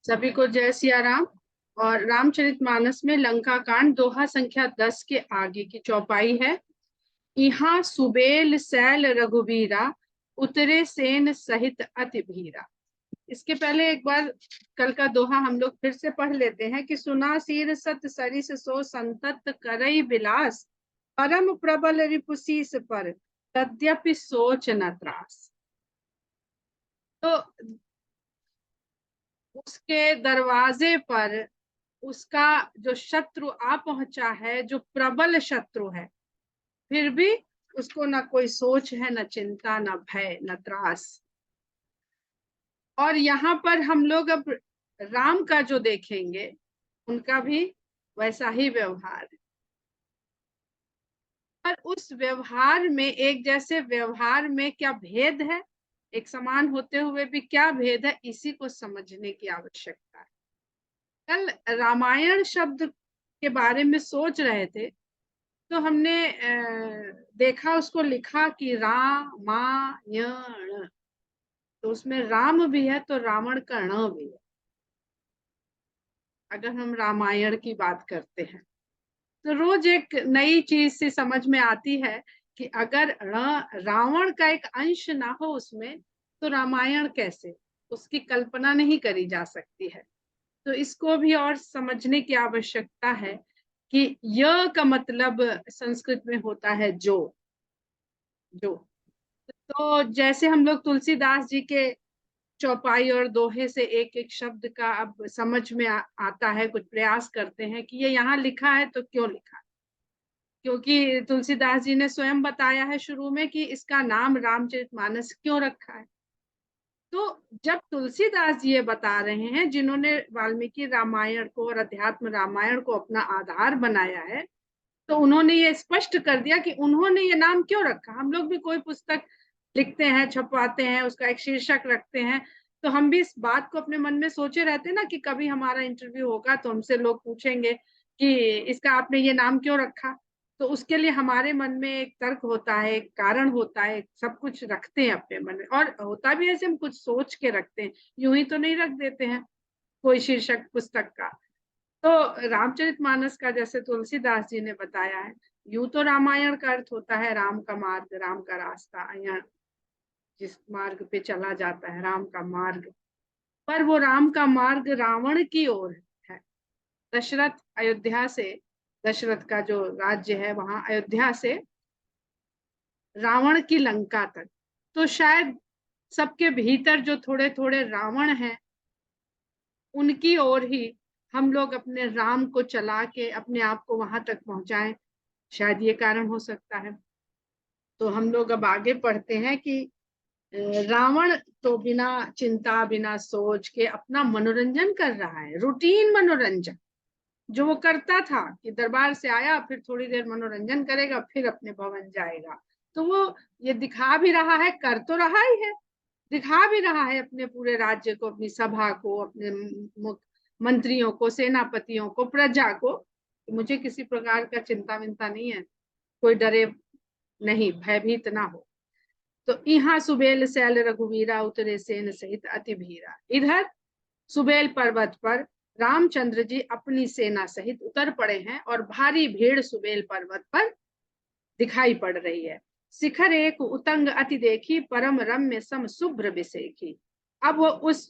सभी को जय सिया राम। और रामचरितमानस में लंका कांड दोहा संख्या 10 के आगे की चौपाई है। यहाँ सुबेल सैल रघुबीरा, उतरे सेन सहित अति भीरा। इसके पहले एक बार कल का दोहा हम लोग फिर से पढ़ लेते हैं कि सुना सिर सत सरिस सो संतत करई बिलास, परम प्रबल रिपुसीस पर तद्यपि सोच न त्रास। तो उसके दरवाजे पर उसका जो शत्रु आ पहुंचा है, जो प्रबल शत्रु है, फिर भी उसको ना कोई सोच है, न चिंता, न भय, न त्रास। और यहाँ पर हम लोग अब राम का जो देखेंगे, उनका भी वैसा ही व्यवहार है। पर उस व्यवहार में, एक जैसे व्यवहार में क्या भेद है, एक समान होते हुए भी क्या भेद है, इसी को समझने की आवश्यकता है। कल रामायण शब्द के बारे में सोच रहे थे, तो हमने देखा, उसको लिखा कि रामायण, तो उसमें राम भी है तो रावण का ण भी है। अगर हम रामायण की बात करते हैं तो रोज एक नई चीज से समझ में आती है कि अगर रावण का एक अंश ना हो उसमें, तो रामायण कैसे, उसकी कल्पना नहीं करी जा सकती है। तो इसको भी और समझने की आवश्यकता है कि य का मतलब संस्कृत में होता है जो। तो जैसे हम लोग तुलसीदास जी के चौपाई और दोहे से एक एक शब्द का अब समझ में आता है, कुछ प्रयास करते हैं कि ये यहाँ लिखा है तो क्यों लिखा है। क्योंकि तुलसीदास जी ने स्वयं बताया है शुरू में कि इसका नाम रामचरितमानस क्यों रखा है। तो जब तुलसीदास जी ये बता रहे हैं, जिन्होंने वाल्मीकि रामायण को और अध्यात्म रामायण को अपना आधार बनाया है, तो उन्होंने ये स्पष्ट कर दिया कि उन्होंने ये नाम क्यों रखा। हम लोग भी कोई पुस्तक लिखते हैं, छपवाते हैं, उसका एक शीर्षक रखते हैं, तो हम भी इस बात को अपने मन में सोचे रहते हैं ना कि कभी हमारा इंटरव्यू होगा तो हमसे लोग पूछेंगे कि इसका आपने ये नाम क्यों रखा। तो उसके लिए हमारे मन में एक तर्क होता है, एक कारण होता है, सब कुछ रखते हैं अपने मन में, और होता भी ऐसे, हम कुछ सोच के रखते हैं, यूं ही तो नहीं रख देते हैं कोई शीर्षक पुस्तक का। तो रामचरितमानस का जैसे तुलसीदास जी ने बताया है, यूं तो रामायण का अर्थ होता है राम का मार्ग, राम का रास्ता, अयण जिस मार्ग पे चला जाता है, राम का मार्ग। पर वो राम का मार्ग रावण की ओर है। दशरथ अयोध्या से, दशरथ का जो राज्य है वहां अयोध्या से रावण की लंका तक, तो शायद सबके भीतर जो थोड़े थोड़े रावण हैं, उनकी ओर ही हम लोग अपने राम को चला के अपने आप को वहां तक पहुंचाएं, शायद ये कारण हो सकता है। तो हम लोग अब आगे पढ़ते हैं कि रावण तो बिना चिंता, बिना सोच के अपना मनोरंजन कर रहा है, रूटीन मनोरंजन जो वो करता था कि दरबार से आया, फिर थोड़ी देर मनोरंजन करेगा, फिर अपने भवन जाएगा। तो वो ये दिखा भी रहा है, कर तो रहा ही है, दिखा भी रहा है अपने पूरे राज्य को, अपनी सभा को, अपने मंत्रियों को, सेनापतियों को, प्रजा को, मुझे किसी प्रकार का चिंता विंता नहीं है, कोई डरे नहीं, भयभीत ना हो। तो यहाँ सुबेल सैल रघुवीरा, उतरे सेन सहित अति भीरा। इधर सुबेल पर्वत पर रामचंद्र जी अपनी सेना सहित उतर पड़े हैं और भारी भीड़ सुबेल पर्वत पर दिखाई पड़ रही है। शिखर एक उतंग अति देखी, परम रम्य सम शुभ्र विसेखी। अब वो उस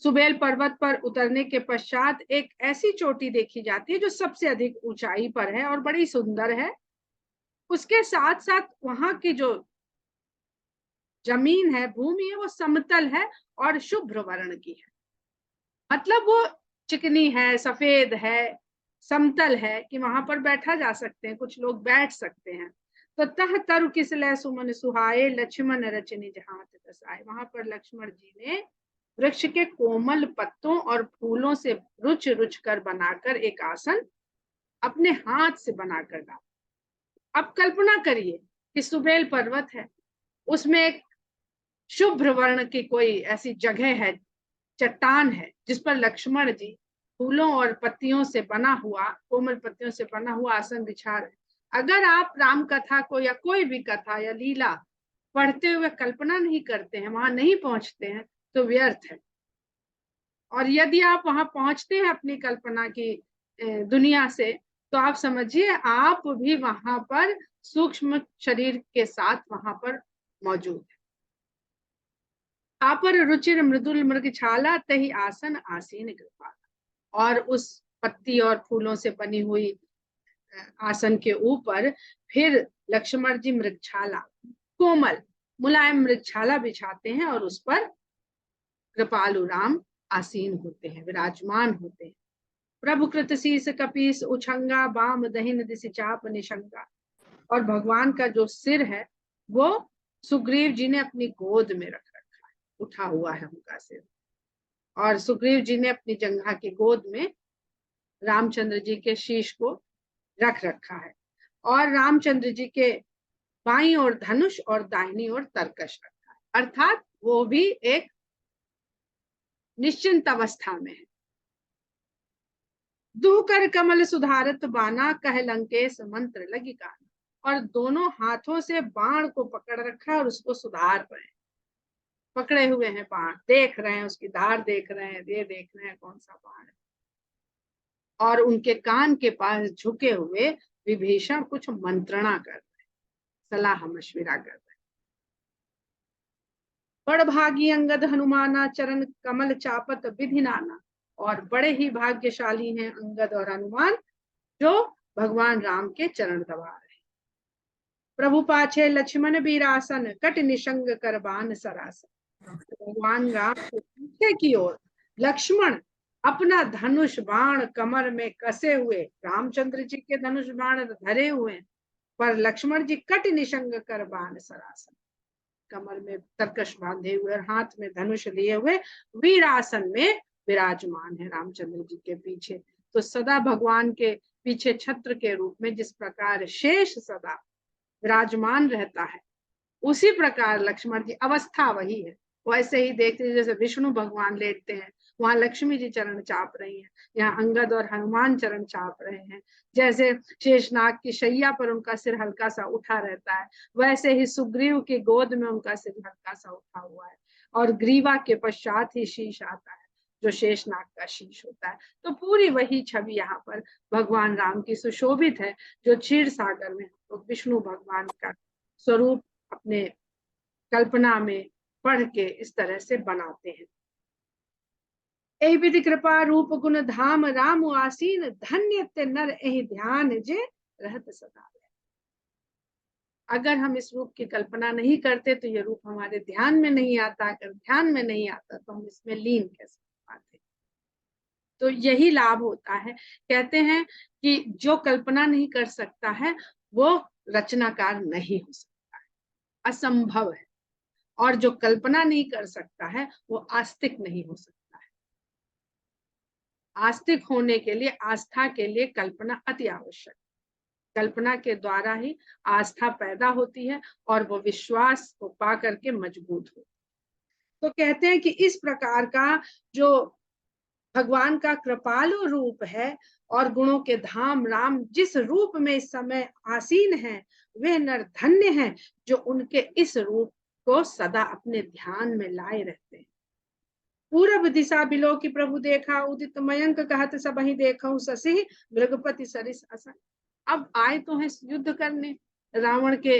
सुबेल पर्वत पर उतरने के पश्चात एक ऐसी चोटी देखी जाती है जो सबसे अधिक ऊंचाई पर है और बड़ी सुंदर है। उसके साथ साथ वहां की जो जमीन है, भूमि है, वो समतल है और शुभ्र वर्ण की है। मतलब वो चिकनी है, सफेद है, समतल है कि वहां पर बैठा जा सकते हैं, कुछ लोग बैठ सकते हैं। तो तह तरु किसलै सुमन सुहाए, लक्ष्मण रचनी जहां दसाए। वहां पर लक्ष्मण जी ने वृक्ष के कोमल पत्तों और फूलों से रुच रुच कर बनाकर एक आसन अपने हाथ से बनाकर डाला। अब कल्पना करिए कि सुबेल पर्वत है, उसमें एक शुभ्र वर्ण की कोई ऐसी जगह है, चट्टान है, जिस पर लक्ष्मण जी फूलों और पत्तियों से बना हुआ, कोमल पत्तियों से बना हुआ आसन बिछा रहे। अगर आप राम कथा को या कोई भी कथा या लीला पढ़ते हुए कल्पना नहीं करते हैं, वहां नहीं पहुंचते हैं, तो व्यर्थ है। और यदि आप वहां पहुंचते हैं अपनी कल्पना की दुनिया से, तो आप समझिए आप भी वहां पर सूक्ष्म शरीर के साथ वहां पर मौजूद है। आपर रुचिर मृदुल मृगछाला तही आसन आसीन कृपा। और उस पत्ती और फूलों से बनी हुई आसन के ऊपर फिर लक्ष्मण जी मृगछाला, कोमल मुलायम मृगछाला बिछाते हैं और उस पर कृपालु राम आसीन होते हैं, विराजमान होते हैं। प्रभु कृत शीस कपीस उछंगा बाम दहिन दिशि चाप निशंगा। और भगवान का जो सिर है वो सुग्रीव जी ने अपनी गोद में रख रखा है, उठा हुआ है उनका सिर, और सुग्रीव जी ने अपनी जंघा की गोद में रामचंद्र जी के शीश को रख रखा है, और रामचंद्र जी के बाईं ओर धनुष और दाहिनी ओर तरकश रखा है, अर्थात वो भी एक निश्चिंत अवस्था में है। दूकर कमल सुधारत बाना कह लंकेश मंत्र लगी गाना। और दोनों हाथों से बाण को पकड़ रखा है और उसको सुधार रहे हैं, पकड़े हुए हैं बाण, देख रहे हैं उसकी धार, देख रहे हैं, ये देख रहे हैं कौन सा बाण है। और उनके कान के पास झुके हुए विभीषण कुछ मंत्रणा कर रहे हैं, सलाह मशविरा कर रहे हैं। बड़ भागी अंगद हनुमाना चरण कमल चापत विधि नाना। और बड़े ही भाग्यशाली हैं अंगद और हनुमान जो भगवान राम के चरण दबा रहे हैं। प्रभु पाछे लक्ष्मण वीरासन कट निशंग कर बान सरासन। भगवान राम के पीछे की ओर लक्ष्मण अपना धनुष बाण कमर में कसे हुए, रामचंद्र जी के धनुष बाण धरे हुए, पर लक्ष्मण जी कट निशंग कर बान सरासन, कमर में तरकश बांधे हुए और हाथ में धनुष लिए हुए वीरासन में विराजमान है रामचंद्र जी के पीछे। तो सदा भगवान के पीछे छत्र के रूप में जिस प्रकार शेष सदा विराजमान रहता है, उसी प्रकार लक्ष्मण की अवस्था वही है। वैसे ही देखते जैसे विष्णु भगवान लेटते हैं, वहां लक्ष्मी जी चरण चाप रही हैं, यहाँ अंगद और हनुमान चरण चाप रहे हैं। जैसे शेषनाग की शैया पर उनका सिर हल्का सा उठा रहता है, वैसे ही सुग्रीव की गोद में उनका सिर हल्का सा उठा हुआ है, और ग्रीवा के पश्चात ही शीश आता है जो शेषनाग का शीश होता है। तो पूरी वही छवि यहाँ पर भगवान राम की सुशोभित है, जो क्षीर सागर में तो विष्णु भगवान का स्वरूप अपने कल्पना में पढ़ के इस तरह से बनाते हैं। एहि विधि कृपा रूप गुण धाम राम आसीन धन्य ते नर एहि ध्यान जे रहत सदा। अगर हम इस रूप की कल्पना नहीं करते तो ये रूप हमारे ध्यान में नहीं आता, अगर ध्यान में नहीं आता तो हम इसमें लीन कैसे पाते। तो यही लाभ होता है। कहते हैं कि जो कल्पना नहीं कर सकता है वो रचनाकार नहीं हो सकता है, असंभव है। और जो कल्पना नहीं कर सकता है वो आस्तिक नहीं हो सकता है। आस्तिक होने के लिए, आस्था के लिए कल्पना अति आवश्यक। कल्पना के द्वारा ही आस्था पैदा होती है और वो विश्वास को पा करके मजबूत होती है। तो कहते हैं कि इस प्रकार का जो भगवान का कृपालु रूप है और गुणों के धाम राम जिस रूप में इस समय आसीन है, वे नर धन्य हैं जो उनके इस रूप को सदा अपने ध्यान में लाए रहते हैं। पूरब दिशा बिलो की प्रभु देखा उदित मयंक कहत सब ही देखा शशि मृगपति सरिस असन। अब आए तो है युद्ध करने, रावण के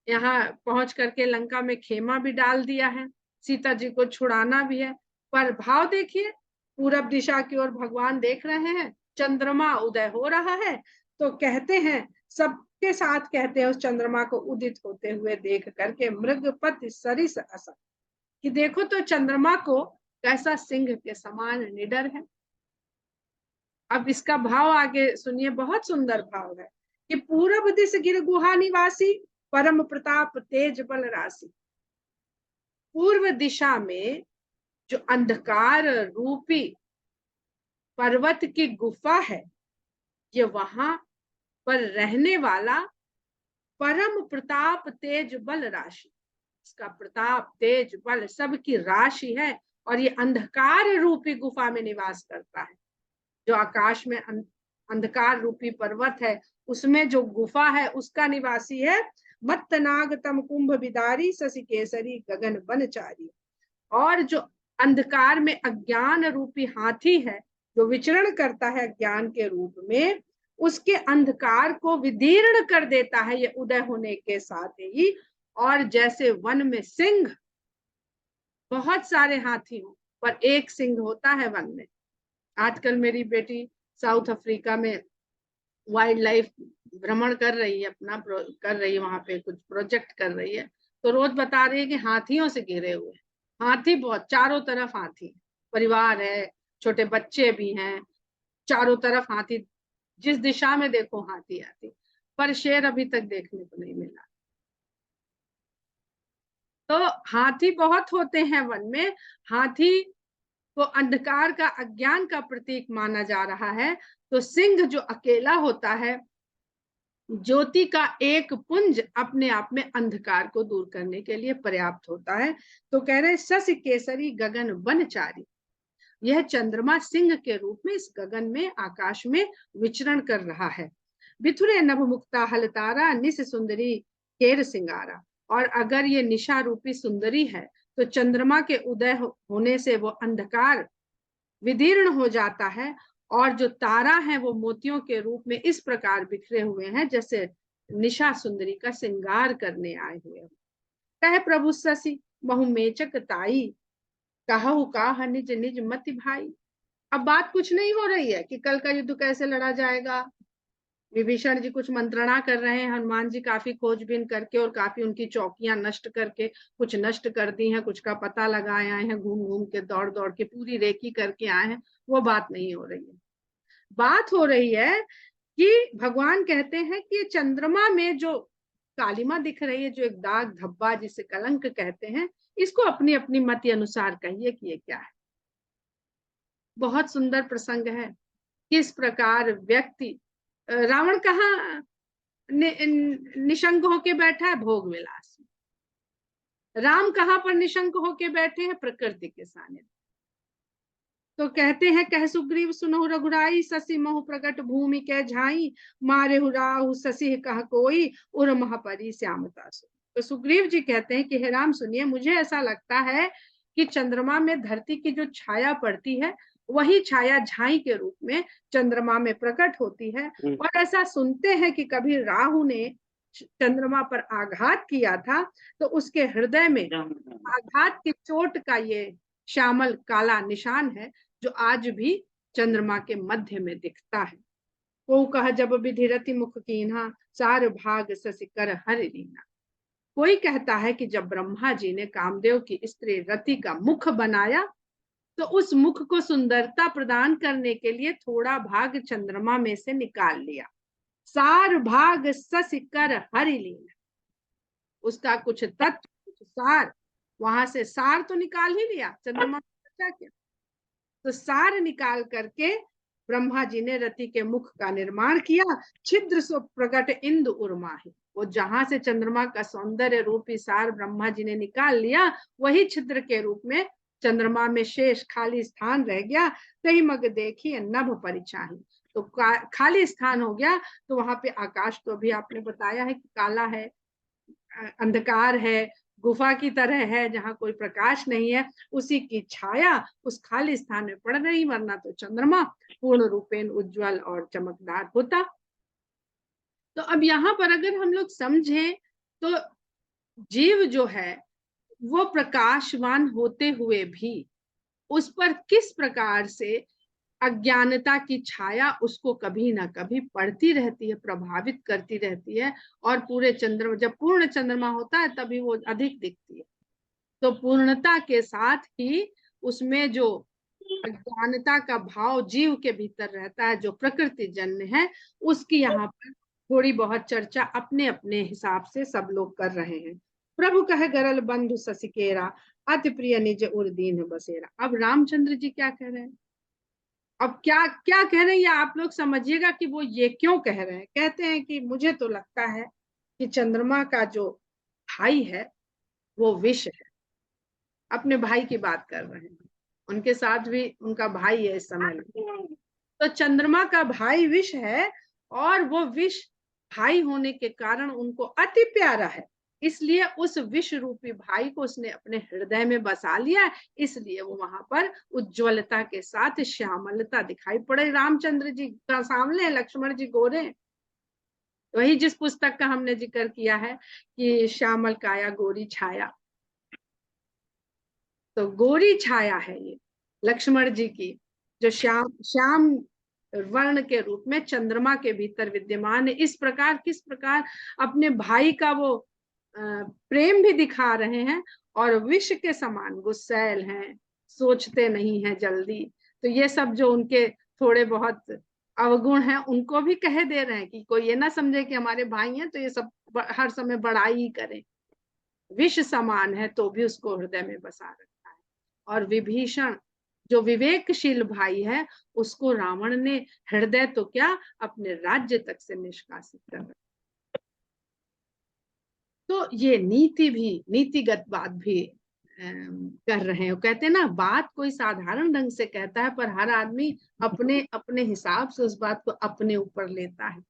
यहाँ पहुंच करके लंका में खेमा भी डाल दिया है, सीता जी को छुड़ाना भी है, पर भाव देखिए पूरब दिशा की ओर भगवान देख रहे हैं, चंद्रमा उदय हो रहा है, तो कहते हैं सबके साथ कहते हैं उस चंद्रमा को उदित होते हुए देख करके मृगपति सरिस असन, कि देखो तो चंद्रमा को कैसा सिंह के समान निडर है। अब इसका भाव आगे सुनिए, बहुत सुंदर भाव है कि पूरब दिश गिर गुहा निवासी परम प्रताप तेज बल राशि। पूर्व दिशा में जो अंधकार रूपी पर्वत की गुफा है, ये वहां पर रहने वाला परम प्रताप तेज बल राशि, इसका प्रताप तेज बल सबकी राशि है, और ये अंधकार रूपी गुफा में निवास करता है। जो आकाश में अंधकार रूपी पर्वत है उसमें जो गुफा है उसका निवासी है। मत्त नाग तम कुंभ बिदारी शशि केसरी गगन बनचारी। और जो अंधकार में अज्ञान रूपी हाथी है जो विचरण करता है अज्ञान के रूप में, उसके अंधकार को विदीर्ण कर देता है ये उदय होने के साथ ही। और जैसे वन में सिंह, बहुत सारे हाथी हो पर एक सिंह होता है वन में। आजकल मेरी बेटी साउथ अफ्रीका में वाइल्ड लाइफ भ्रमण कर रही है, अपना कर रही है, वहां पे कुछ प्रोजेक्ट कर रही है, तो रोज बता रही है कि हाथियों से घिरे हुए, हाथी बहुत, चारों तरफ हाथी, परिवार है, छोटे बच्चे भी हैं, चारों तरफ हाथी, जिस दिशा में देखो हाथी हाथी, पर शेर अभी तक देखने को नहीं मिला। तो हाथी बहुत होते हैं वन में। हाथी को अंधकार का, अज्ञान का प्रतीक माना जा रहा है। तो सिंह जो अकेला होता है, ज्योति का एक पुंज अपने आप में अंधकार को दूर करने के लिए पर्याप्त होता है। तो कह रहे शशि केसरी गगन बनचारी, यह चंद्रमा सिंह के रूप में इस गगन में, आकाश में विचरण कर रहा है। बिथुरे नभ मुक्ता हलतारा निस सुंदरी केर सिंगारा। और अगर ये निशा रूपी सुंदरी है तो चंद्रमा के उदय होने से वो अंधकार विदीर्ण हो जाता है, और जो तारा है वो मोतियों के रूप में इस प्रकार बिखरे हुए हैं जैसे निशा सुंदरी का श्रृंगार करने आए हुए। कह प्रभु शशि बहु मेचक ताई, कहु काह निज निज मति भाई। अब बात कुछ नहीं हो रही है कि कल का युद्ध कैसे लड़ा जाएगा। विभीषण जी कुछ मंत्रणा कर रहे हैं, हनुमान जी काफी खोजबीन करके और काफी उनकी चौकियां नष्ट करके, कुछ नष्ट कर दी हैं, कुछ का पता लगाए आए हैं, घूम घूम के दौड़ दौड़ के पूरी रेकी करके आए हैं। वो बात नहीं हो रही है। बात हो रही है कि भगवान कहते हैं कि चंद्रमा में जो कालिमा दिख रही है, जो एक दाग धब्बा जिसे कलंक कहते हैं, इसको अपनी अपनी मति अनुसार कहिए कि ये क्या है। बहुत सुंदर प्रसंग है, किस प्रकार व्यक्ति, रावण कहाँ निशंक होके बैठा है, भोग विलास में। राम कहाँ पर निशंक होके बैठे हैं, प्रकृति के सानिध्य। तो कहते हैं कह सुग्रीव सुनहु रघुराई, शशि महु प्रकट भूमि के झाई, मारे राहु शशि कह कोई, उर महापरी श्यामता सो। तो सुग्रीव जी कहते हैं कि हे राम सुनिए, मुझे ऐसा लगता है कि चंद्रमा में धरती की जो छाया पड़ती है, वही छाया झाई के रूप में चंद्रमा में प्रकट होती है। और ऐसा सुनते हैं कि कभी राहु ने चंद्रमा पर आघात किया था, तो उसके हृदय में आघात की चोट का ये श्यामल काला निशान है, जो आज भी चंद्रमा के मध्य में दिखता है। को कह जब विधिरति मुख कीन्हा, चार भाग शशि कर हरि लीना। कोई कहता है कि जब ब्रह्मा जी ने कामदेव की स्त्री रति का मुख बनाया, तो उस मुख को सुंदरता प्रदान करने के लिए थोड़ा भाग चंद्रमा में से निकाल लिया, सार भाग शशि कर हरि लीना। उसका कुछ तत्व, कुछ सार, वहां से सार तो निकाल ही लिया, चंद्रमा में बचा क्या। तो सार निकाल करके ब्रह्मा जी ने रति के मुख का निर्माण किया। छिद्र सो प्रकट इंदु उर्माही, वो जहां से चंद्रमा का सौंदर्य रूपी सार ब्रह्मा जी ने निकाल लिया, वही छिद्र के रूप में चंद्रमा में शेष खाली स्थान रह गया। तही मग देखिए नभ परिछाही, तो खाली स्थान हो गया। तो वहां पे आकाश तो भी आपने बताया है कि काला है, अंधकार है, गुफा की तरह है जहां कोई प्रकाश नहीं है, उसी की छाया उस खाली स्थान में पड़ रही, वरना तो चंद्रमा पूर्ण रूपेण उज्जवल और चमकदार होता। तो अब यहाँ पर अगर हम लोग समझें तो जीव जो है वो प्रकाशवान होते हुए भी उस पर किस प्रकार से अज्ञानता की छाया उसको कभी ना कभी पड़ती रहती है, प्रभावित करती रहती है। और पूरे चंद्रमा, जब पूर्ण चंद्रमा होता है तभी वो अधिक दिखती है। तो पूर्णता के साथ ही उसमें जो अज्ञानता का भाव जीव के भीतर रहता है, जो प्रकृति जन्य है, उसकी यहाँ पर थोड़ी बहुत चर्चा अपने अपने हिसाब से सब लोग कर रहे हैं। प्रभु कहे गरल बंधु शशिकेरा, अति प्रिय निज उर दीन बसेरा। अब रामचंद्र जी क्या कह रहे हैं, अब क्या क्या कह रहे हैं, या आप लोग समझिएगा कि वो ये क्यों कह रहे हैं। कहते हैं कि मुझे तो लगता है कि चंद्रमा का जो भाई है वो विष है। अपने भाई की बात कर रहे हैं, उनके साथ भी उनका भाई है इस समय में। तो चंद्रमा का भाई विष है, और वो विष भाई होने के कारण उनको अति प्यारा है। इसलिए उस विष रूपी भाई को उसने अपने हृदय में बसा लिया, इसलिए वो वहां पर उज्ज्वलता के साथ श्यामलता दिखाई पड़े। रामचंद्र जी का सामने, लक्ष्मण जी गोरे। वही जिस पुस्तक का हमने जिक्र किया है कि श्यामल काया गोरी छाया, तो गोरी छाया है ये लक्ष्मण जी की, जो श्याम श्याम वर्ण के रूप में चंद्रमा के भीतर विद्यमान है। इस प्रकार किस प्रकार अपने भाई का वो प्रेम भी दिखा रहे हैं, और विष के समान गुस्सैल हैं, सोचते नहीं हैं जल्दी। तो ये सब जो उनके थोड़े बहुत अवगुण हैं, उनको भी कह दे रहे हैं कि कोई ये ना समझे कि हमारे भाई हैं तो ये सब हर समय बड़ाई ही करें। विष समान है तो भी उसको हृदय में बसा रखा है। और विभीषण जो विवेकशील भाई है, उसको रावण ने हृदय तो क्या, अपने राज्य तक से निष्कासित कर रखा। तो ये नीति भी, नीतिगत बात भी कर रहे हैं। कहते हैं ना, बात कोई साधारण ढंग से कहता है, पर हर आदमी अपने अपने हिसाब से उस बात को अपने ऊपर लेता है।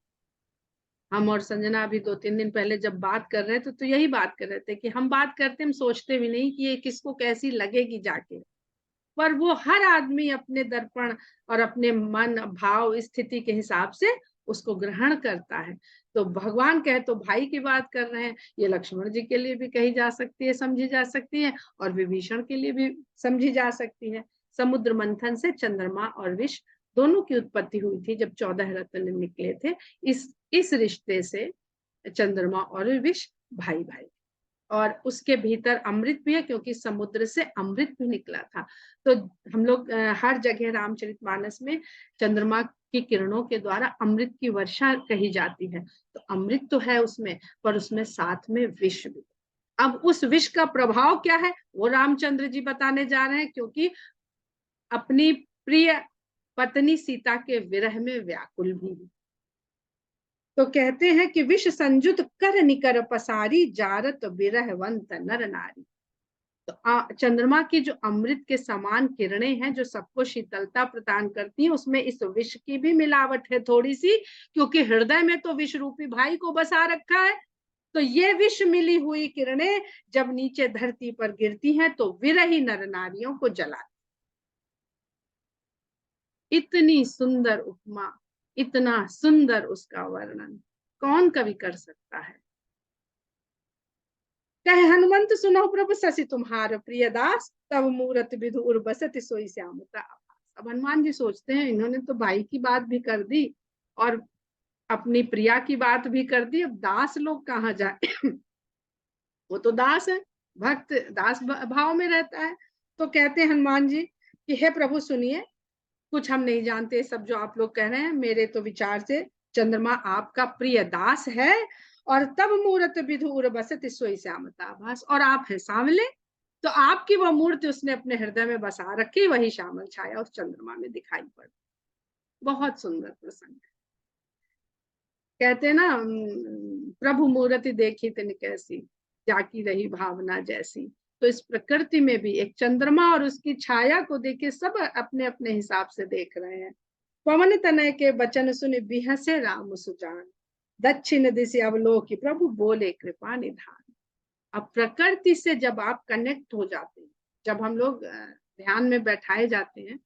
हम और संजना अभी 2-3 दिन पहले जब बात कर रहे थे, तो यही बात कर रहे थे कि हम बात करते, हम सोचते भी नहीं कि ये किसको कैसी लगेगी जाके, पर वो हर आदमी अपने दर्पण और अपने मन भाव स्थिति के हिसाब से उसको ग्रहण करता है। तो भगवान कहे तो भाई की बात कर रहे हैं, ये लक्ष्मण जी के लिए भी कही जा सकती है, समझी जा सकती है, और विभीषण के लिए भी समझी जा सकती है। समुद्र मंथन से चंद्रमा और विष दोनों की उत्पत्ति हुई थी, जब 14 रत्न निकले थे। इस रिश्ते से चंद्रमा और विष भाई भाई, और उसके भीतर अमृत भी है, क्योंकि समुद्र से अमृत भी निकला था। तो हम लोग हर जगह रामचरितमानस में चंद्रमा की किरणों के द्वारा अमृत की वर्षा कही जाती है। तो अमृत तो है उसमें, पर उसमें साथ में विष भी। अब उस विष का प्रभाव क्या है, वो रामचंद्र जी बताने जा रहे हैं, क्योंकि अपनी प्रिय पत्नी सीता के विरह में व्याकुल भी है। तो कहते हैं कि विष संजुत कर निकर पसारी, जारत बिरहवंत नर नारी। तो चंद्रमा की जो अमृत के समान किरणें हैं, जो सबको शीतलता प्रदान करती हैं, उसमें इस विष की भी मिलावट है थोड़ी सी, क्योंकि हृदय में तो विष रूपी भाई को बसा रखा है। तो ये विष मिली हुई किरणें जब नीचे धरती पर गिरती हैं, तो विरही नर नारियों को जला। इतनी सुंदर उपमा, इतना सुंदर उसका वर्णन कौन कवि कर सकता है। कहे हनुमंत सुनो प्रभु शशि तुम्हार प्रिय दास, तब मूरत विधु बसत सोई श्यामता। अब हनुमान जी सोचते हैं, इन्होंने तो भाई की बात भी कर दी और अपनी प्रिया की बात भी कर दी, अब दास लोग कहाँ जाए। वो तो दास है, भक्त दास भाव में रहता है। तो कहते हैं हनुमान जी कि हे प्रभु सुनिए, कुछ हम नहीं जानते, सब जो आप लोग कह रहे हैं, मेरे तो विचार से चंद्रमा आपका प्रिय दास है, और तब मूर्त विधु उर बसत सोई श्यामता भास, और आप हैं सांवले, तो आपकी वह मूर्ति उसने अपने हृदय में बसा रखी, वही श्यामल छाया उस चंद्रमा में दिखाई पड़। बहुत सुंदर प्रसंग है। कहते ना, प्रभु मूर्ति देखी तिन कैसी, जाकी रही भावना जैसी। तो इस प्रकृति में भी एक चंद्रमा और उसकी छाया को देखे सब अपने अपने हिसाब से देख रहे हैं। पवन तनय के वचन सुन बिहसे राम सुजान, दक्षिण दिशि अवलोकी प्रभु बोले कृपा निधान। अब प्रकृति से जब आप कनेक्ट हो जाते हैं, जब हम लोग ध्यान में बैठाए जाते हैं,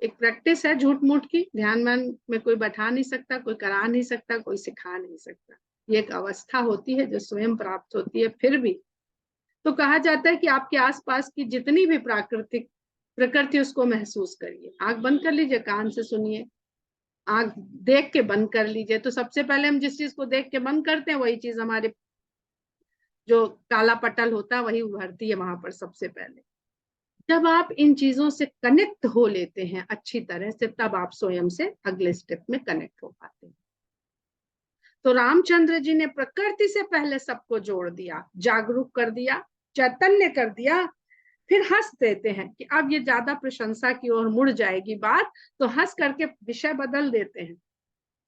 एक प्रैक्टिस है झूठ मूठ की, ध्यान में कोई बैठा नहीं सकता, कोई करा नहीं सकता, कोई सिखा नहीं सकता। ये एक अवस्था होती है जो स्वयं प्राप्त होती है। फिर भी तो कहा जाता है कि आपके आसपास की जितनी भी प्राकृतिक प्रकृति, उसको महसूस करिए। आंख बंद कर लीजिए, कान से सुनिए, आंख देख के बंद कर लीजिए। तो सबसे पहले हम जिस चीज को देख के बंद करते हैं, वही चीज हमारे जो काला पटल होता है वही उभरती है वहां पर सबसे पहले। जब आप इन चीजों से कनेक्ट हो लेते हैं अच्छी तरह से, तब आप स्वयं से अगले स्टेप में कनेक्ट हो पाते हैं। तो रामचंद्र जी ने प्रकृति से पहले सबको जोड़ दिया, जागरूक कर दिया, चैतन्य कर दिया। फिर हंस देते हैं कि अब ये ज्यादा प्रशंसा की ओर मुड़ जाएगी बात, तो हंस करके विषय बदल देते हैं।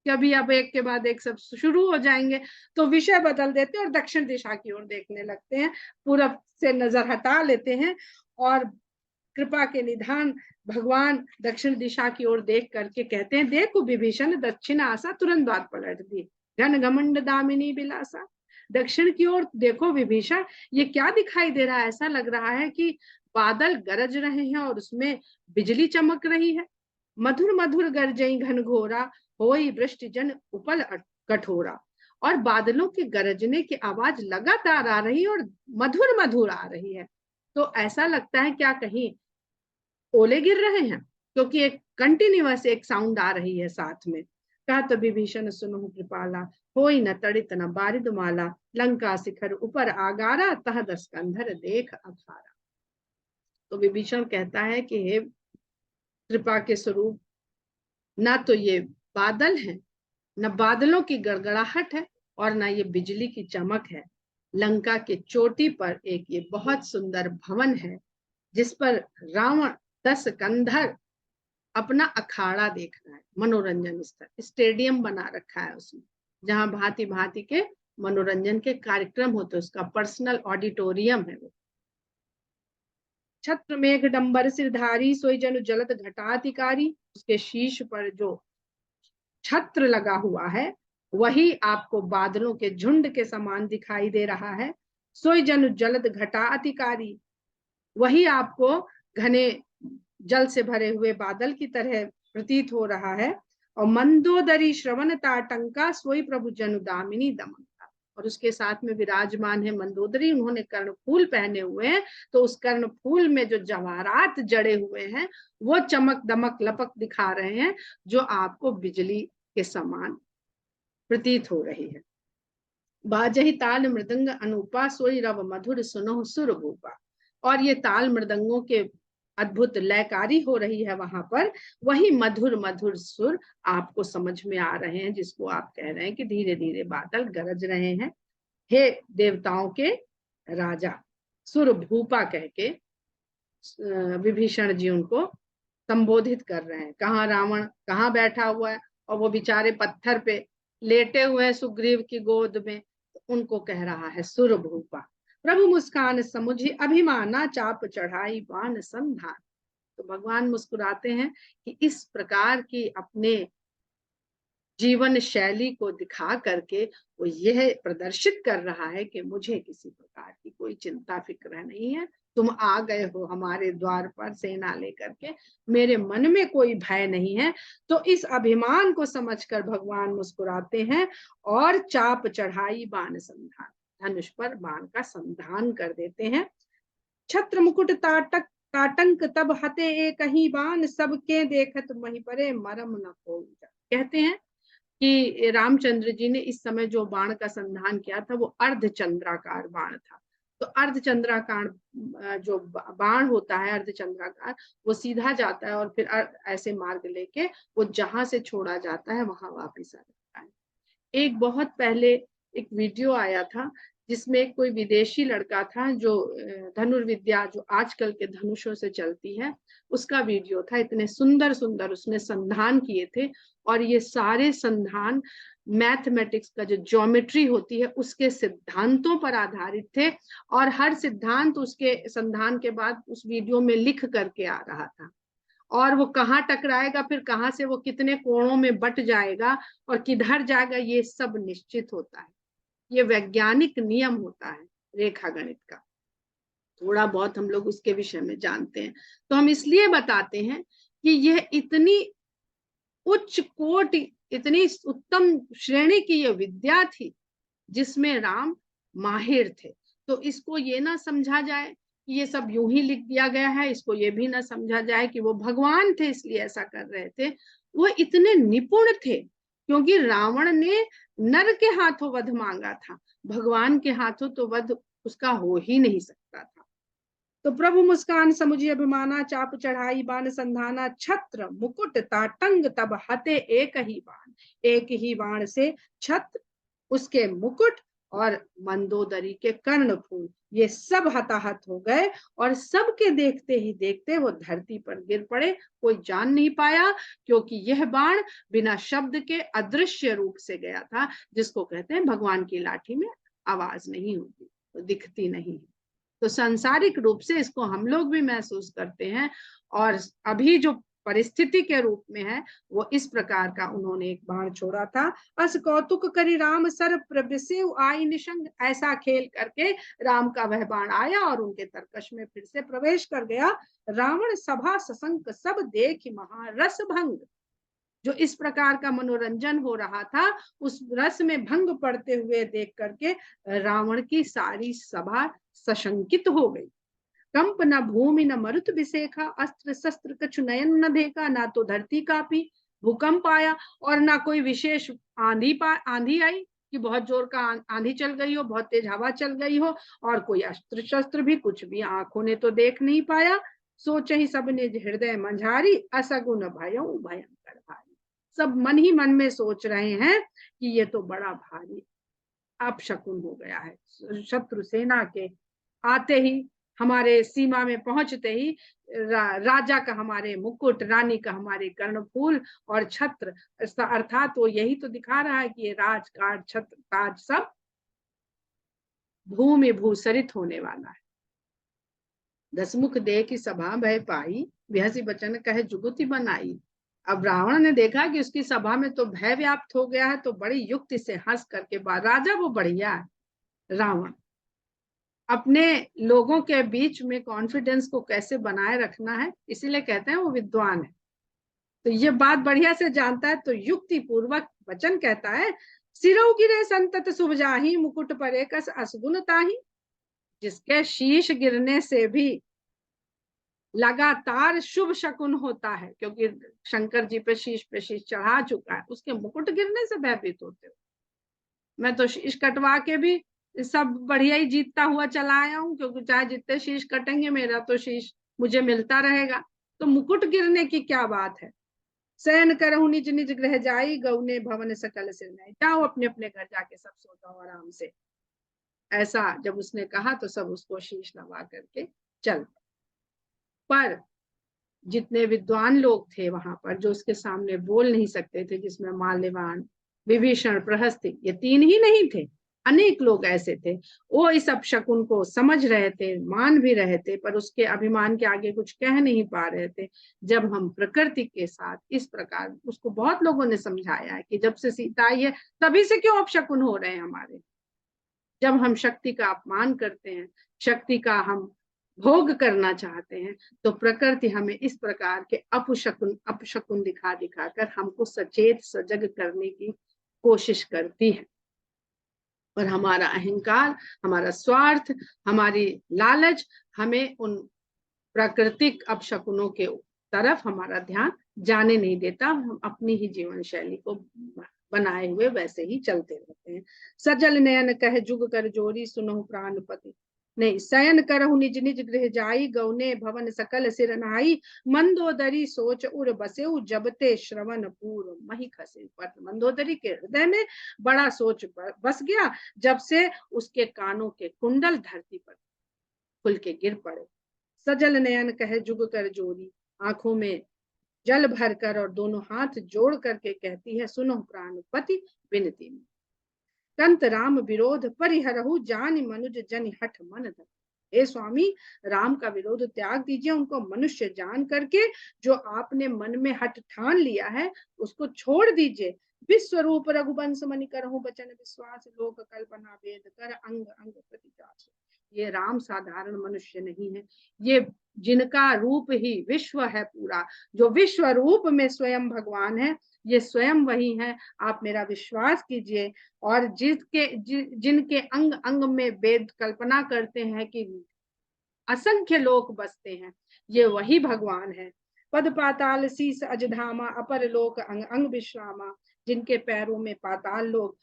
कभी अब एक के बाद एक सब शुरू हो जाएंगे, तो विषय बदल देते हैं और दक्षिण दिशा की ओर देखने लगते हैं, पूरब से नजर हटा लेते हैं, और कृपा के निधान भगवान दक्षिण दिशा की ओर देख करके कहते हैं, देखो विभीषण दक्षिण आशा, तुरंत बात पलट दी। घन घमंड दामिनी बिलासा, दक्षिण की ओर देखो विभीषण, ये क्या दिखाई दे रहा है? ऐसा लग रहा है कि बादल गरज रहे हैं और उसमें बिजली चमक रही है। मधुर मधुर गरजई घनघोरा, होई वृष्टि जन उपल कठोरा। और बादलों के गरजने की आवाज लगातार आ रही है और मधुर मधुर आ रही है। तो ऐसा लगता है क्या कहीं ओले गिर रहे हैं, क्योंकि एक कंटिन्यूअस एक साउंड आ रही है साथ में। कहा तो विभीषण सुनहु कृपाला, होई न तड़ित न बारिद माला, लंका शिखर ऊपर आगारा, तह दस कंधर देख अखारा। तो विभीषण कहता है कि हे कृपा के स्वरूप, ना तो ये बादल है, न बादलों की गड़गड़ाहट है, और ना ये बिजली की चमक है। लंका के चोटी पर एक ये बहुत सुंदर भवन है, जिस पर रावण 10 कंधर अपना अखाड़ा देख रहा है, मनोरंजन स्थल, स्टेडियम बना रखा है उसमें, जहां भांति भांति के मनोरंजन के कार्यक्रम होते, उसका पर्सनल ऑडिटोरियम है वो। छत्र मेघ डंबर सिरधारी, सोई जनु जलद घटाधिकारी। उसके शीश पर जो छत्र लगा हुआ है, वही आपको बादलों के झुंड के समान दिखाई दे रहा है। सोई जनु जलद घटाधिकारी, वही आपको घने जल से भरे हुए बादल की तरह प्रतीत हो रहा है। और मंदोदरी श्रवण ताटंका, सोई प्रभु जनु दामिनी दमनका। और उसके साथ में विराजमान है मंदोदरी, उन्होंने कर्णफूल पहने हुए हैं, तो उस कर्णफूल में जो जवाहरात जड़े हुए हैं, वो चमक दमक लपक दिखा रहे हैं, जो आपको बिजली के समान प्रतीत हो रही है। बाजही ताल मृदंग अनूपा, सोई रव मधुर सुनो सुर भूपा। और ये ताल मृदंगों के अद्भुत लयकारी हो रही है वहां पर, वही मधुर मधुर सुर आपको समझ में आ रहे हैं, जिसको आप कह रहे हैं कि धीरे धीरे बादल गरज रहे हैं। हे देवताओं के राजा, सुर भूपा कह के विभीषण जी उनको संबोधित कर रहे हैं। कहाँ रावण कहाँ बैठा हुआ है, और वो बेचारे पत्थर पे लेटे हुए हैं सुग्रीव की गोद में, तो उनको कह रहा है सुर भूपा। प्रभु मुस्कान समुझी अभिमाना, चाप चढ़ाई बाण संधान। तो भगवान मुस्कुराते हैं कि इस प्रकार की अपने जीवन शैली को दिखा करके वो यह प्रदर्शित कर रहा है कि मुझे किसी प्रकार की कोई चिंता फिक्र नहीं है। तुम आ गए हो हमारे द्वार पर सेना लेकर के, मेरे मन में कोई भय नहीं है। तो इस अभिमान को समझकर भगवान मुस्कुराते हैं और चाप चढ़ाई बाण संधान, धनुष पर बाण का संधान कर देते हैं। छत्र मुकुट ताटक ताटंक तब हते एक ही बाण, सबके देखत मही परे मरम न को। कहते हैं कि रामचंद्र जी ने इस समय जो बाण का संधान किया था, वो अर्धचंद्राकार बाण था। तो अर्धचंद्राकार जो बाण होता है, अर्धचंद्राकार, वो सीधा जाता है और फिर ऐसे मार्ग लेके वो जहां से छोड़ा जाता है वहां वापिस आ जाता है। एक बहुत पहले एक वीडियो आया था, जिसमें कोई विदेशी लड़का था, जो धनुर्विद्या जो आजकल के धनुषों से चलती है, उसका वीडियो था। इतने सुंदर सुंदर उसने संधान किए थे, और ये सारे संधान मैथमेटिक्स का जो ज्योमेट्री होती है उसके सिद्धांतों पर आधारित थे, और हर सिद्धांत उसके संधान के बाद उस वीडियो में लिख करके आ रहा था। और वो कहाँ टकराएगा, फिर कहाँ से वो कितने कोणों में बट जाएगा और किधर जाएगा, ये सब निश्चित होता है। ये वैज्ञानिक नियम होता है रेखा गणित का। थोड़ा बहुत हम लोग उसके विषय में जानते हैं, तो हम इसलिए बताते हैं कि यह इतनी उच्च कोटि, इतनी उत्तम श्रेणी की यह विद्या थी, जिसमें राम माहिर थे। तो इसको ये ना समझा जाए कि ये सब यूं ही लिख दिया गया है, इसको ये भी ना समझा जाए कि वो भगवान थे इसलिए ऐसा कर रहे थे। वो इतने निपुण थे, क्योंकि रावण ने नर के हाथों वध मांगा था, भगवान के हाथों तो वध उसका हो ही नहीं सकता था। तो प्रभु मुस्कान समुझी अभिमाना, चाप चढ़ाई बाण संधाना, छत्र मुकुट ताटंग तब हते एक ही बाण। एक ही बाण से छत्र, उसके मुकुट और मंदोदरी के कर्णफूल, ये सब हताहत हो गए, और सबके देखते ही देखते वो धरती पर गिर पड़े। कोई जान नहीं पाया, क्योंकि यह बाण बिना शब्द के अदृश्य रूप से गया था, जिसको कहते हैं भगवान की लाठी में आवाज नहीं होती, तो दिखती नहीं है। तो सांसारिक रूप से इसको हम लोग भी महसूस करते हैं। और अभी जो परिस्थिति के रूप में है, वो इस प्रकार का उन्होंने एक बाण छोड़ा था। अस कौतुक करी राम सर प्रबिसेउ आई निशंग, ऐसा खेल करके राम का वह बाण आया और उनके तरकश में फिर से प्रवेश कर गया। रावण सभा सशंक सब देख महारस भंग, जो इस प्रकार का मनोरंजन हो रहा था उस रस में भंग पड़ते हुए देख करके रावण की सारी सभा सशंकित हो गई। कंप न भूमि न मरुत विसेखा, अस्त्र शस्त्र कछु नयन न देखा, ना तो धरती कापी भूकंप आया और ना कोई विशेष आंधी आई कि बहुत जोर का आंधी चल गई हो, बहुत तेज हवा चल गई हो, और कोई अस्त्र शस्त्र भी कुछ भी आंखों ने तो देख नहीं पाया। सोच ही सबने हृदय मंझारी, असगुन भयउ भयंकर भारी। सब मन ही मन में सोच रहे हैं कि ये तो बड़ा भारी अपशकुन हो गया है। शत्रु सेना के आते ही, हमारे सीमा में पहुंचते ही राजा का हमारे मुकुट, रानी का हमारे कर्णफूल और छत्र, अर्थात वो यही तो दिखा रहा है कि ये राजकाज छत्र ताज सब भूमि भूसरित होने वाला है। दसमुख दे की सभा भय पाई, बिहसी बचन कहे जुगुति बनाई। अब रावण ने देखा कि उसकी सभा में तो भय व्याप्त हो गया है, तो बड़ी युक्ति से हंस करके राजा वो बढ़िया है रावण, अपने लोगों के बीच में कॉन्फिडेंस को कैसे बनाए रखना है, इसीलिए कहते हैं वो विद्वान है। तो ये बात बढ़िया से जानता है, तो युक्ति पूर्वक वचन कहता है, सिरौ गिरे संतत शुभ जाहि, मुकुट परे कस असगुन ताहि। जिसके शीश गिरने से भी लगातार शुभ शकुन होता है, क्योंकि शंकर जी पे शीश चढ़ा चुका है, उसके मुकुट गिरने से भयभीत होते हो। मैं तो शीश कटवा के भी सब बढ़िया ही जीतता हुआ चला आया हूँ, क्योंकि चाहे जितने शीश कटेंगे मेरा तो शीश मुझे मिलता रहेगा, तो मुकुट गिरने की क्या बात है। शयन करहु निज निज गृह जाई, गौने भवन सकल सिर नाई। जाओ अपने अपने घर जाके सब सो जाओ आराम से। ऐसा जब उसने कहा तो सब उसको शीश नवा करके चल। पर जितने विद्वान लोग थे वहां पर, जो उसके सामने बोल नहीं सकते थे, जिसमें माल्यवान, विभीषण, प्रहस्ती, ये तीन ही नहीं थे, अनेक लोग ऐसे थे। वो इस अपशकुन को समझ रहे थे, मान भी रहे थे, पर उसके अभिमान के आगे कुछ कह नहीं पा रहे थे। जब हम प्रकृति के साथ इस प्रकार, उसको बहुत लोगों ने समझाया है कि जब से सीता आई है तभी से क्यों अपशकुन हो रहे हैं हमारे। जब हम शक्ति का अपमान करते हैं, शक्ति का हम भोग करना चाहते हैं, तो प्रकृति हमें इस प्रकार के अपशकुन दिखा दिखाकर हमको सचेत सजग करने की कोशिश करती है। और हमारा अहंकार, हमारा स्वार्थ, हमारी लालच हमें उन प्राकृतिक अपशकुनों के तरफ हमारा ध्यान जाने नहीं देता। हम अपनी ही जीवन शैली को बनाए हुए वैसे ही चलते रहते हैं। सजल नयन कह जुग कर जोरी, सुनहु प्राणपति नहीं। शयन करहु निज निज गृह जाई, गौने भवन सकल सिर नाई। मंदोदरी सोच उर बसेउ, जबते श्रवण पूर्व मही खसे। पर मंदोदरी के हृदय में बड़ा सोच बस गया, जब से उसके कानों के कुंडल धरती पर खुल के गिर पड़े। सजल नयन कहे जुग कर जोरी, आंखों में जल भरकर और दोनों हाथ जोड़ करके कहती है, सुनो प्राणपति विनती में। कंत राम विरोध परिहरहु, जान मनुज जन हठ मन धर। हे स्वामी, राम का विरोध त्याग दीजिए, उनको मनुष्य जान करके जो आपने मन में हठ ठान लिया है उसको छोड़ दीजिए। विश्वरूप रघुवंश मनि करहु बचन विश्वास, लोक कल्पना वेद कर अंग अंग प्रतिजास। ये राम साधारण मनुष्य नहीं है, ये जिनका रूप ही विश्व है पूरा, जो विश्व रूप में स्वयं भगवान है, ये स्वयं वही है। आप मेरा विश्वास कीजिए। और जिनके अंग अंग में वेद कल्पना करते हैं कि असंख्य लोक बसते हैं, ये वही भगवान है। पद पाताल शीस अजधामा, अपर लोक अंग अंग विश्रामा। जिनके पैरों में पाताल लोक,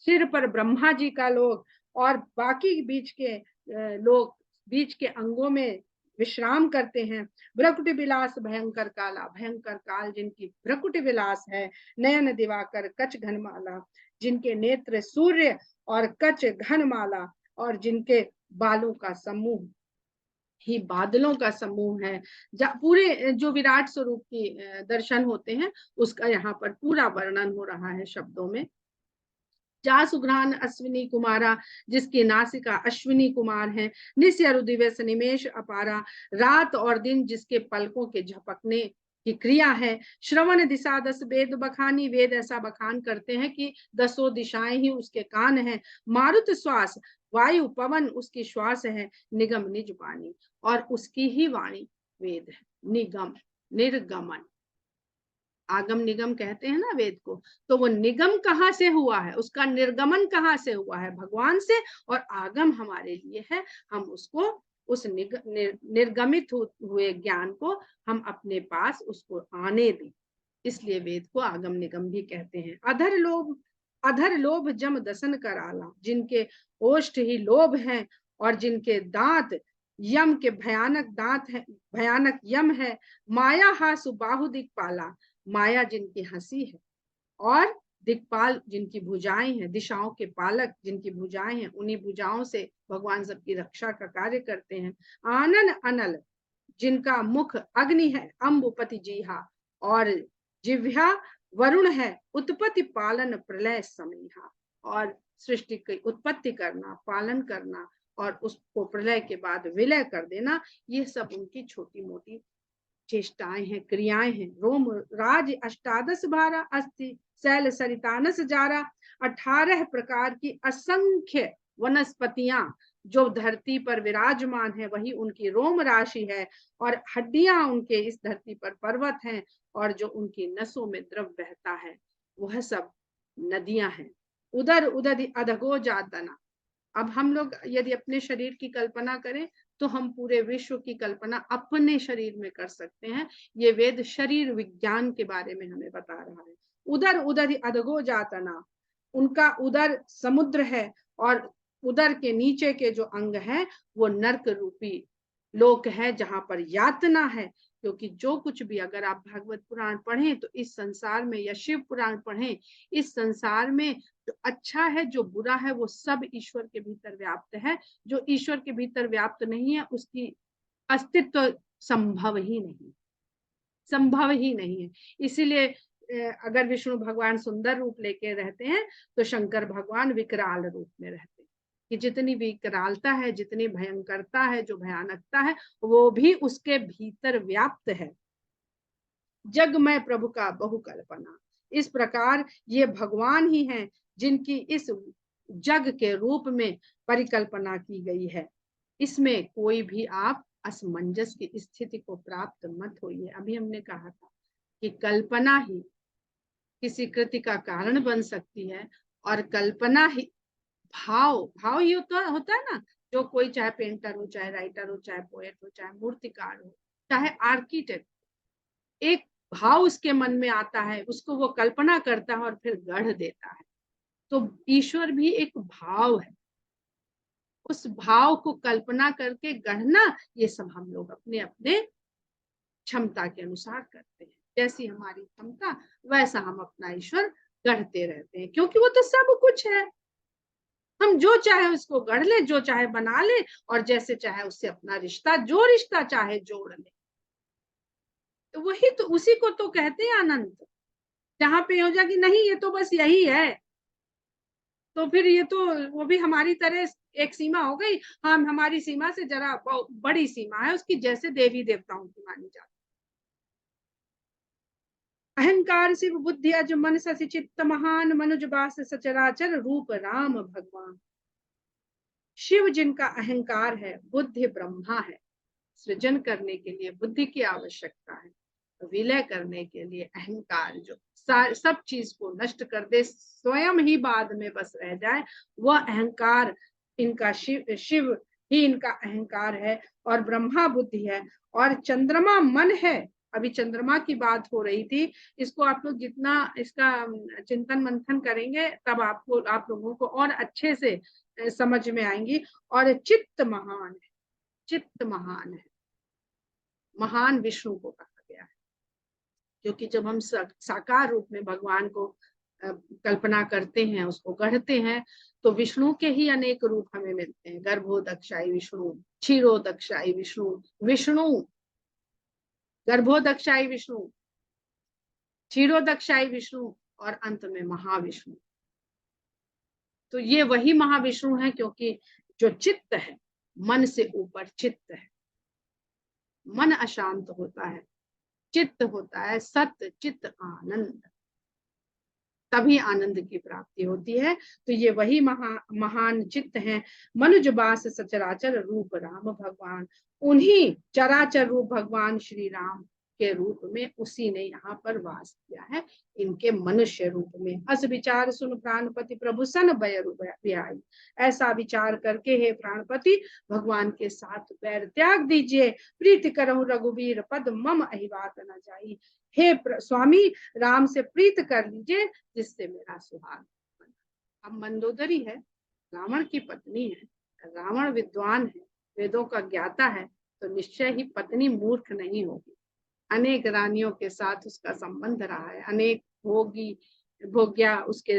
सिर पर ब्रह्मा जी का लोक, और बाकी बीच के लोग बीच के अंगों में विश्राम करते हैं। भ्रकुटि विलास भयंकर काला, भयंकर काल जिनकी भ्रकुटि विलास है। नयन दिवाकर कच घनमाला, जिनके नेत्र सूर्य और कच घनमाला, और जिनके बालों का समूह ही बादलों का समूह है। पूरे जो विराट स्वरूप की दर्शन होते हैं उसका यहाँ पर पूरा वर्णन हो रहा है शब्दों में। जा सुघ्रान अश्विनी कुमारा, जिसकी नासिका अश्विनी कुमार है। निस्य रुदिवस निमेश अपारा, रात और दिन जिसके पलकों के झपकने की क्रिया है। श्रवण दिशा 10 वेद बखानी, वेद ऐसा बखान करते हैं कि 10 दिशाएं ही उसके कान हैं। मारुत श्वास, वायु पवन उसकी श्वास है। निगम निज वाणी, और उसकी ही वाणी वेद है। निगम निर्गमन, आगम निगम कहते हैं ना वेद को, तो वो निगम कहाँ से हुआ है, उसका निर्गमन कहाँ से हुआ है, भगवान से। और आगम हमारे लिए है, हम उसको उस निर्गमित हुए ज्ञान को हम अपने पास उसको आने दें, इसलिए वेद को आगम निगम भी कहते हैं। अधर लोभ जम दसन कराला, जिनके ओष्ठ ही लोभ हैं और जिनके दांत यम के भयानक दांत है, भयानक यम है। माया हासु बाहु दिक्पाला, माया जिनकी हंसी है और दिक्पाल जिनकी भुजाएं हैं, दिशाओं के पालक जिनकी भुजाएं हैं, उन्हीं भुजाओं से भगवान सबकी रक्षा का कार्य करते हैं। आनन अनल, जिनका मुख अग्नि है, अम्बुपति जीहा, और जिह्वा वरुण है। उत्पत्ति पालन प्रलय समीहा, और सृष्टि की उत्पत्ति करना, पालन करना और उसको प्रलय के बाद विलय कर देना, ये सब उनकी छोटी मोटी चेष्टाएं हैं, क्रियाएं हैं। रोम राज अष्टादश भारा अस्थि, शैल सरितानस जारा। 18 प्रकार की असंख्य वनस्पतियां जो धरती पर विराजमान है, वही उनकी रोम राशि है। और हड्डियां उनके इस धरती पर पर्वत हैं, और जो उनकी नसों में द्रव बहता है वह सब नदियां हैं। उदर उदर अधगो जातना, अब हम लोग यदि अपने शरीर की कल्पना करें तो हम पूरे विश्व की कल्पना अपने शरीर में कर सकते हैं। ये वेद शरीर विज्ञान के बारे में हमें बता रहा है। उदर उदर अधगो जातना, उनका उदर समुद्र है, और उदर के नीचे के जो अंग है वो नरक रूपी लोक है, जहां पर यातना है। क्योंकि जो कुछ भी, अगर आप भागवत पुराण पढ़ें तो इस संसार में, या शिव पुराण पढ़ें, इस संसार में जो अच्छा है जो बुरा है वो सब ईश्वर के भीतर व्याप्त है। जो ईश्वर के भीतर व्याप्त नहीं है उसकी अस्तित्व संभव ही नहीं, संभव ही नहीं है। इसीलिए अगर विष्णु भगवान सुंदर रूप लेके रहते हैं तो शंकर भगवान विकराल रूप में रहते हैं, कि जितनी विकरालता है, जितनी भयंकरता है, जो भयानकता है, वो भी उसके भीतर व्याप्त है। जग में प्रभु का बहु कल्पना, इस प्रकार ये भगवान ही हैं जिनकी इस जग के रूप में परिकल्पना की गई है। इसमें कोई भी आप असमंजस की स्थिति को प्राप्त मत होइए। अभी हमने कहा था कि कल्पना ही किसी कृति का कारण बन सकती है, और कल्पना ही भाव, भाव ही होता है ना। जो कोई, चाहे पेंटर हो, चाहे राइटर हो, चाहे पोएट हो, चाहे मूर्तिकार हो, चाहे आर्किटेक्ट, एक भाव उसके मन में आता है, उसको वो कल्पना करता है और फिर गढ़ देता है। तो ईश्वर भी एक भाव है, उस भाव को कल्पना करके गढ़ना, ये सब हम लोग अपने अपने क्षमता के अनुसार करते हैं। जैसी हमारी क्षमता वैसा हम अपना ईश्वर गढ़ते रहते हैं, क्योंकि वो तो सब कुछ है। हम जो चाहे उसको गढ़ ले, जो चाहे बना ले, और जैसे चाहे उससे अपना रिश्ता, जो रिश्ता चाहे जोड़ ले। तो वही तो, उसी को तो कहते हैं अनंत। जहां पे हो जाए कि नहीं ये तो बस यही है, तो फिर ये तो वो भी हमारी तरह एक सीमा हो गई। हाँ, हमारी सीमा से जरा बड़ी सीमा है उसकी, जैसे देवी देवताओं की मानी जाती। अहंकार शिव बुद्धि अज मन ससि चित्त महान, मनुज बास सचराचर रूप राम भगवान। शिव जिनका अहंकार है, बुद्धि ब्रह्मा है। सृजन करने के लिए बुद्धि की आवश्यकता है, विलय करने के लिए अहंकार, जो सब चीज को नष्ट कर दे, स्वयं ही बाद में बस रह जाए, वह अहंकार इनका शिव ही इनका अहंकार है। और ब्रह्मा बुद्धि है, और चंद्रमा मन है। अभी चंद्रमा की बात हो रही थी, इसको आप लोग जितना इसका चिंतन मंथन करेंगे तब आपको, आप लोगों को और अच्छे से समझ में आएंगी। और चित्त महान है, चित्त महान है, महान विष्णु को कहा गया है। क्योंकि जब हम साकार रूप में भगवान को कल्पना करते हैं, उसको गढ़ते हैं, तो विष्णु के ही अनेक रूप हमें मिलते हैं। गर्भोदक्षाई विष्णु, क्षीरोदक्षाई विष्णु, विष्णु गर्भोदक्षाई विष्णु, क्षीरोदक्षाई विष्णु, और अंत में महाविष्णु। तो ये वही महाविष्णु है, क्योंकि जो चित्त है, मन से ऊपर चित्त है। मन अशांत होता है चित्त होता है सत्य चित्त आनंद, तभी आनंद की प्राप्ति होती है। तो ये वही महान चित्त हैं। मनुज बास सचराचर रूप राम भगवान, उन्हीं चराचर रूप भगवान श्री राम के रूप में उसी ने यहाँ पर वास किया है, इनके मनुष्य रूप में। अस विचार सुन प्राणपति प्रभु सन बैरु बिहाई, ऐसा विचार करके हे प्राणपति भगवान के साथ बैर त्याग दीजिए। प्रीति करहु रघुवीर पद मम अहिबात न जाई, हे स्वामी राम से प्रीत कर लीजिए जिससे मेरा सुहाग बना। अब मंदोदरी है, रावण की पत्नी है, रावण विद्वान है, वेदों का ज्ञाता है, तो निश्चय ही पत्नी मूर्ख नहीं होगी। अनेक रानियों के साथ उसका संबंध रहा है, अनेक भोग्या उसके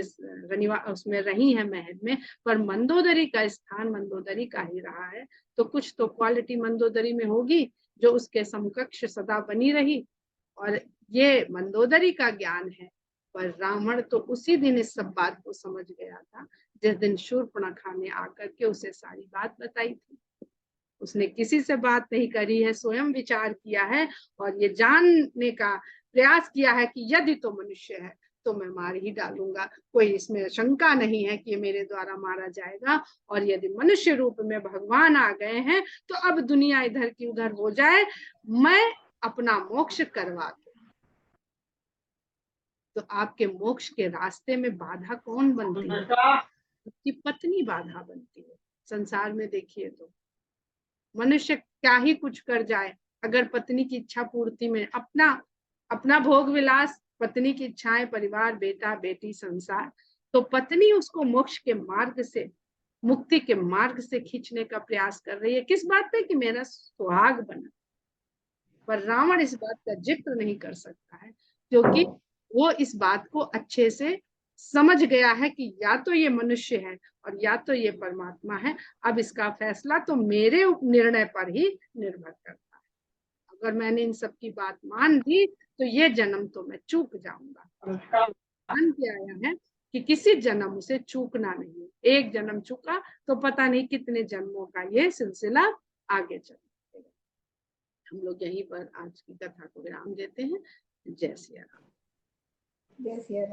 उसमें रही है महल में, पर मंदोदरी का स्थान मंदोदरी का ही रहा है। तो कुछ तो क्वालिटी मंदोदरी में होगी जो उसके समकक्ष सदा बनी रही, और ये मंदोदरी का ज्ञान है। पर रावण तो उसी दिन इस सब बात को समझ गया था जिस दिन शूर्पणखा ने आकर के उसे सारी बात बताई थी। उसने किसी से बात नहीं करी है, स्वयं विचार किया है और ये जानने का प्रयास किया है कि यदि तो मनुष्य है तो मैं मार ही डालूंगा, कोई इसमें शंका नहीं है कि मेरे द्वारा मारा जाएगा। और यदि मनुष्य रूप में भगवान आ गए हैं तो अब दुनिया इधर की उधर हो जाए, मैं अपना मोक्ष करवा दूं। तो आपके मोक्ष के रास्ते में बाधा कौन बनती है? आपकी पत्नी बाधा बनती है। संसार में देखिए तो मनुष्य क्या ही कुछ कर जाए, अगर पत्नी की इच्छा पूर्ति में अपना भोग विलास, पत्नी की इच्छाएं, परिवार, बेटा बेटी, संसार, तो पत्नी उसको मोक्ष के मार्ग से, मुक्ति के मार्ग से खींचने का प्रयास कर रही है। किस बात पे? कि मेरा सुहाग बना। पर रावण इस बात का जिक्र नहीं कर सकता है क्योंकि वो इस बात को अच्छे से समझ गया है कि या तो ये मनुष्य है और या तो ये परमात्मा है। अब इसका फैसला तो मेरे निर्णय पर ही निर्भर करता है। अगर मैंने इन सब की बात मान ली तो ये जन्म तो मैं चूक जाऊंगा। मान के आया है कि किसी जन्म से चूकना नहीं, एक जन्म चूका तो पता नहीं कितने जन्मों का ये सिलसिला आगे चलेगा। हम लोग यहीं पर आज की कथा को विराम देते हैं। जय सिया राम। जय सिया राम।